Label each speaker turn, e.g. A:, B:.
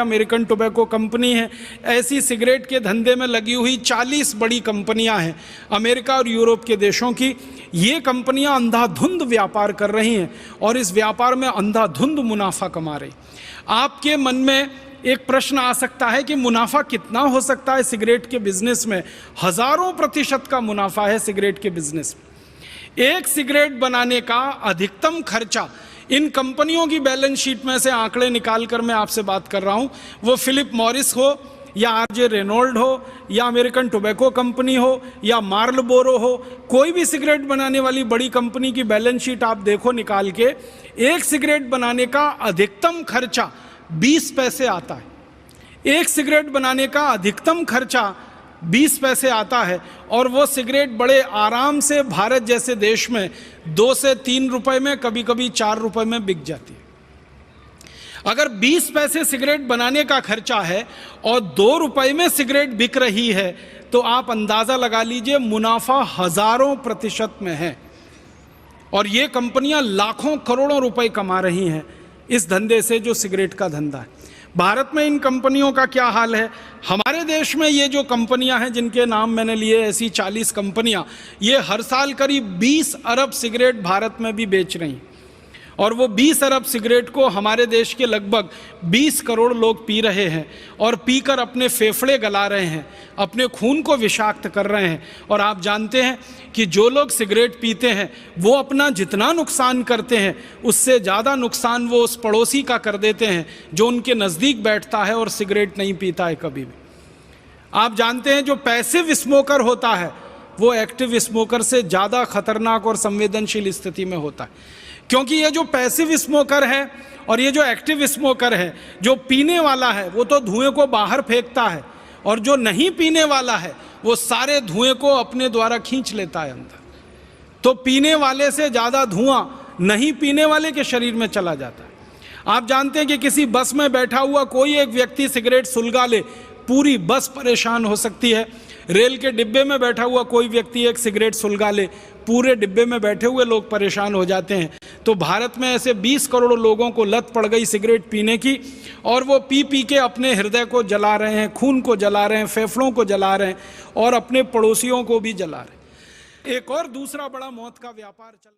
A: American tobacco company है। ऐसी cigarette के धंधे में लगी हुई 40 बड़ी कंपनियां हैं अमेरिका और यूरोप के देशों की। ये कंपनियां अंधाधुंध व्यापार कर रही हैं और इस व्यापार में अंधाधुंध मुनाफा कमा रही। आपके मन में एक प्रश्न आ सकता है कि मुनाफा कितना हो सकता है सिगरेट के बिजनेस में। हजारों प्रतिशत का मुनाफा है सिगरेट के बिजनेस में। एक सिगरेट बनाने का अधिकतम खर्चा, इन कंपनियों की बैलेंस शीट में से आंकड़े निकालकर मैं आपसे बात कर रहा हूं, वो फिलिप मॉरिस हो या आरजे रेनॉल्ड हो या अमेरिकन टोबैको कंपनी हो या मार्लबोरो हो, कोई भी सिगरेट बनाने वाली बड़ी कंपनी की बैलेंस शीट आप देखो निकाल के, एक सिगरेट बनाने का अधिकतम खर्चा 20 पैसे आता है। एक सिगरेट बनाने का अधिकतम खर्चा 20 पैसे आता है और वो सिगरेट बड़े आराम से भारत जैसे देश में 2 से 3 रुपए में, कभी कभी 4 रुपए में बिक जाती है। अगर 20 पैसे सिगरेट बनाने का खर्चा है और 2 रुपए में सिगरेट बिक रही है तो आप अंदाजा लगा लीजिए मुनाफा हजारों प्रतिशत में है। और ये कंपनियां लाखों करोड़ों रुपए कमा रही हैं इस धंधे से, जो सिगरेट का धंधा है। भारत में इन कंपनियों का क्या हाल है? हमारे देश में ये जो कंपनियां हैं जिनके नाम मैंने लिए, ऐसी 40 कंपनियां, ये हर साल करीब 20 अरब सिगरेट भारत में भी बेच रही हैं। और वो 20 अरब सिगरेट को हमारे देश के लगभग 20 करोड़ लोग पी रहे हैं और पीकर अपने फेफड़े गला रहे हैं, अपने खून को विषाक्त कर रहे हैं। और आप जानते हैं कि जो लोग सिगरेट पीते हैं वो अपना जितना नुकसान करते हैं उससे ज़्यादा नुकसान वो उस पड़ोसी का कर देते हैं जो उनके नज़दीक बैठता है और सिगरेट नहीं पीता है कभी भी। आप जानते हैं जो पैसिव स्मोकर होता है वो एक्टिव स्मोकर से ज़्यादा खतरनाक और संवेदनशील स्थिति में होता है, क्योंकि ये जो पैसिव स्मोकर है और ये जो एक्टिव स्मोकर है, जो पीने वाला है वो तो धुएं को बाहर फेंकता है और जो नहीं पीने वाला है वो सारे धुएं को अपने द्वारा खींच लेता है अंदर। तो पीने वाले से ज़्यादा धुआं नहीं पीने वाले के शरीर में चला जाता है। आप जानते हैं कि किसी बस में बैठा हुआ कोई एक व्यक्ति सिगरेट सुलगा ले, पूरी बस परेशान हो सकती है। रेल के डिब्बे में बैठा हुआ कोई व्यक्ति एक सिगरेट सुलगा ले, पूरे डिब्बे में बैठे हुए लोग परेशान हो जाते हैं। तो भारत में ऐसे 20 करोड़ लोगों को लत पड़ गई सिगरेट पीने की और वो पी पी के अपने हृदय को जला रहे हैं, खून को जला रहे हैं, फेफड़ों को जला रहे हैं और अपने पड़ोसियों को भी जला रहे हैं। एक और दूसरा बड़ा मौत का व्यापार चल